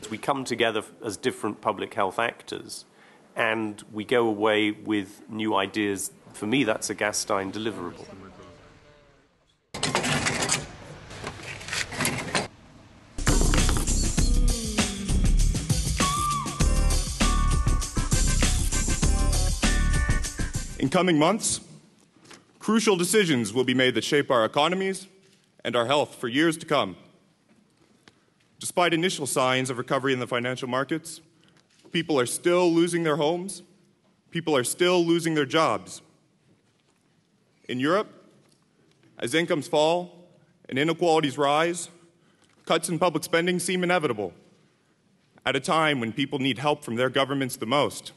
we come together as different public health actors and we go away with new ideas. For me, that's a Gastein deliverable. In coming months, crucial decisions will be made that shape our economies and our health for years to come. Despite initial signs of recovery in the financial markets, people are still losing their homes, people are still losing their jobs. In Europe, as incomes fall and inequalities rise, cuts in public spending seem inevitable at a time when people need help from their governments the most.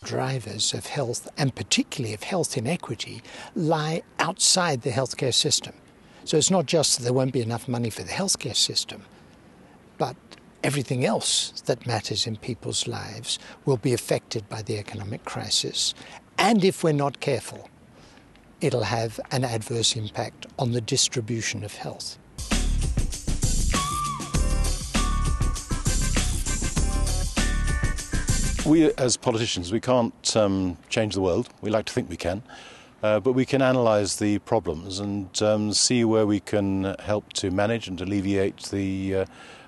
Drivers of health, and particularly of health inequity, lie outside the healthcare system. So it's not just that there won't be enough money for the healthcare system, but everything else that matters in people's lives will be affected by the economic crisis. And if we're not careful, it'll have an adverse impact on the distribution of health. We, as politicians, we can't change the world. We like to think we can. But we can analyse the problems and see where we can help to manage and alleviate the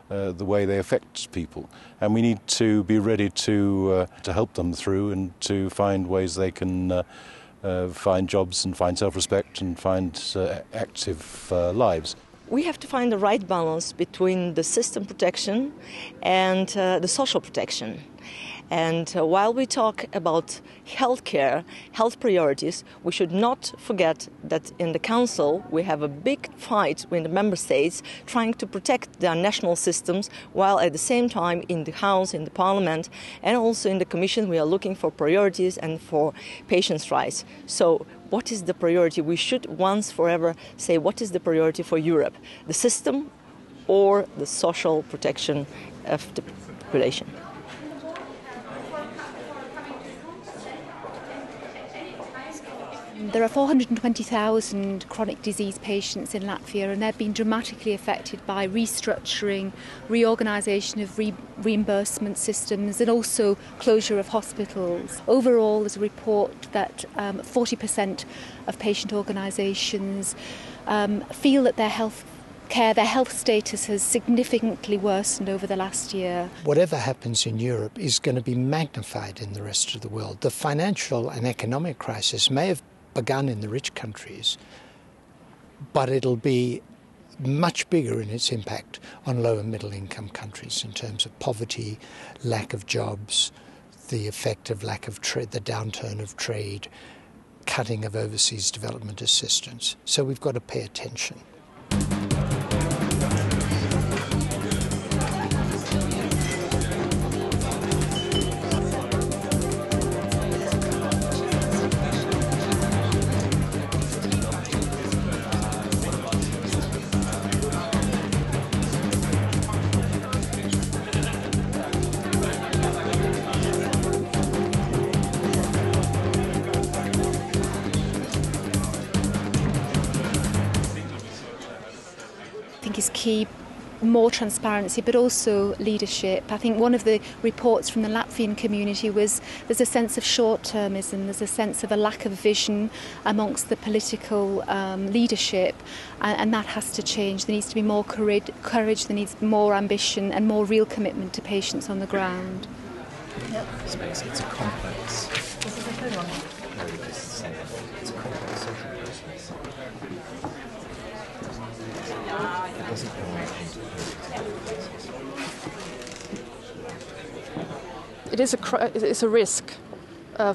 way they affect people. And we need to be ready to help them through and to find ways they can find jobs and find self-respect and find active lives. We have to find the right balance between the system protection and the social protection. And while we talk about healthcare, health priorities, we should not forget that in the Council we have a big fight with the Member States trying to protect their national systems, while at the same time in the House, in the Parliament, and also in the Commission we are looking for priorities and for patients' rights. So what is the priority? We should once forever say what is the priority for Europe, the system or the social protection of the population. There are 420,000 chronic disease patients in Latvia, and they've been dramatically affected by restructuring, reorganisation of reimbursement systems and also closure of hospitals. Overall, there's a report that 40% of patient organisations feel that their health status has significantly worsened over the last year. Whatever happens in Europe is going to be magnified in the rest of the world. The financial and economic crisis may have begun in the rich countries, but it'll be much bigger in its impact on low and middle income countries in terms of poverty, lack of jobs, the effect of lack of trade, the downturn of trade, cutting of overseas development assistance. So we've got to pay attention. Is key, more transparency, but also leadership. I think one of the reports from the Latvian community was there's a sense of short-termism, there's a sense of a lack of vision amongst the political leadership, and that has to change. There needs to be more courage, there needs more ambition and more real commitment to patients on the ground. Yep. It's a complex. This is a good one. No, this is the same. It's a complex social process. It doesn't always come to it is a risk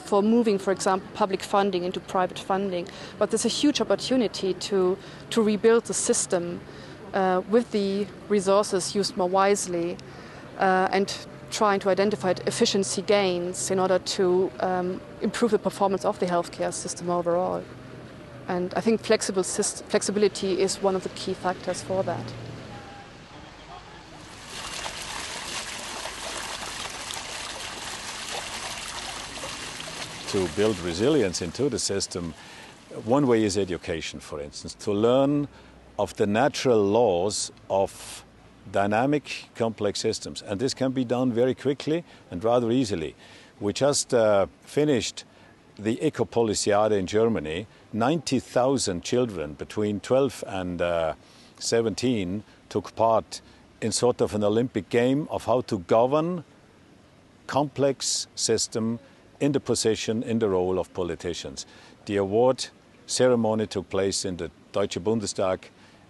for moving, for example, public funding into private funding, but there's a huge opportunity to rebuild the system with the resources used more wisely and trying to identify efficiency gains in order to improve the performance of the healthcare system overall. And I think flexibility is one of the key factors for that. to build resilience into the system, one way is education, for instance, to learn of the natural laws of dynamic, complex systems. And this can be done very quickly and rather easily. We just finished the Eco-Policiade in Germany. 90,000 children between 12 and 17 took part in sort of an Olympic game of how to govern complex system in the position, in the role of politicians. The award ceremony took place in the Deutsche Bundestag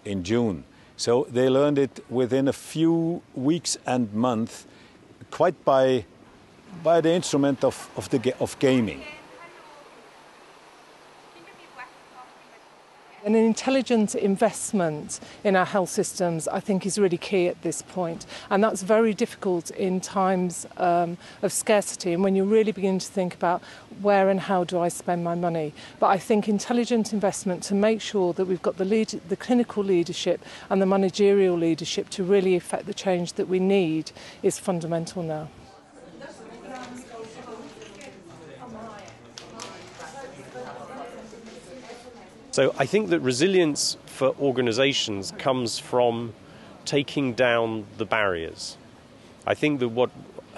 in June. So they learned it within a few weeks and months, quite by the instrument of gaming. An intelligent investment in our health systems, I think, is really key at this point. And that's very difficult in times of scarcity and when you really begin to think about where and how do I spend my money. But I think intelligent investment to make sure that we've got the clinical leadership and the managerial leadership to really effect the change that we need is fundamental now. So I think that resilience for organisations comes from taking down the barriers. I think that what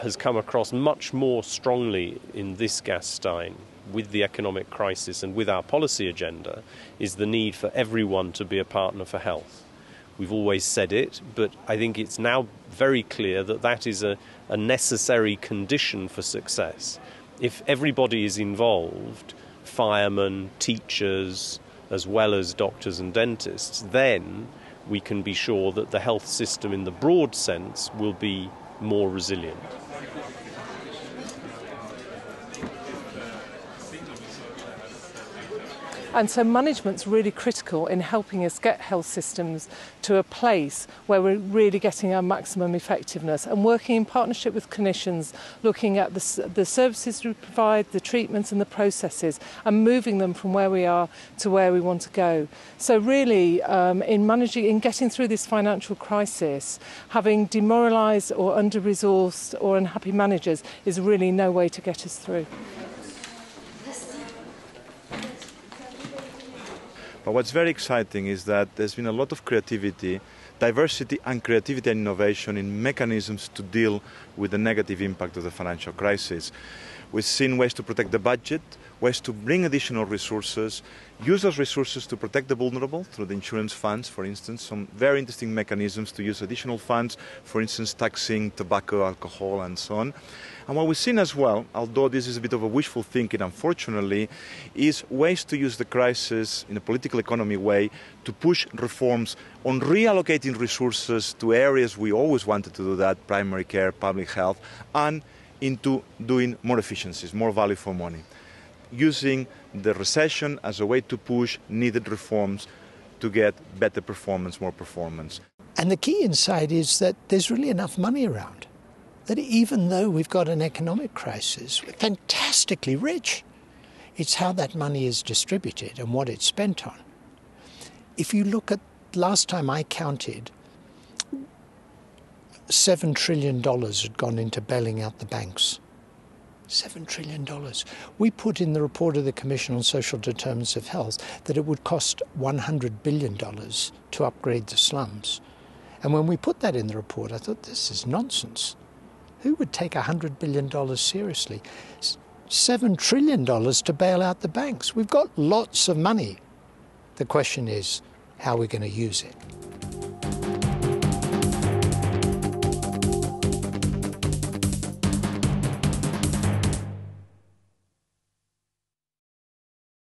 has come across much more strongly in this Gastein with the economic crisis and with our policy agenda is the need for everyone to be a partner for health. We've always said it, but I think it's now very clear that that is a necessary condition for success. If everybody is involved, firemen, teachers, as well as doctors and dentists, then we can be sure that the health system in the broad sense will be more resilient. And so management's really critical in helping us get health systems to a place where we're really getting our maximum effectiveness and working in partnership with clinicians, looking at the services we provide, the treatments and the processes, and moving them from where we are to where we want to go. So really, in getting through this financial crisis, having demoralised or under-resourced or unhappy managers is really no way to get us through. But what's very exciting is that there's been a lot of creativity, diversity and creativity and innovation in mechanisms to deal with the negative impact of the financial crisis. We've seen ways to protect the budget, ways to bring additional resources, use those resources to protect the vulnerable through the insurance funds, for instance, some very interesting mechanisms to use additional funds, for instance, taxing tobacco, alcohol, and so on. And what we've seen as well, although this is a bit of a wishful thinking, unfortunately, is ways to use the crisis in a political economy way to push reforms on reallocating resources to areas we always wanted to do that, primary care, public health, and into doing more efficiencies, more value for money, using the recession as a way to push needed reforms to get better performance, more performance. And the key insight is that there's really enough money around, that even though we've got an economic crisis, we're fantastically rich. It's how that money is distributed and what it's spent on. If you look at, last time I counted, $7 trillion had gone into bailing out the banks. $7 trillion. We put in the report of the Commission on Social Determinants of Health that it would cost $100 billion to upgrade the slums. And when we put that in the report, I thought, this is nonsense. Who would take $100 billion seriously? $7 trillion to bail out the banks. We've got lots of money. The question is, how are we going to use it?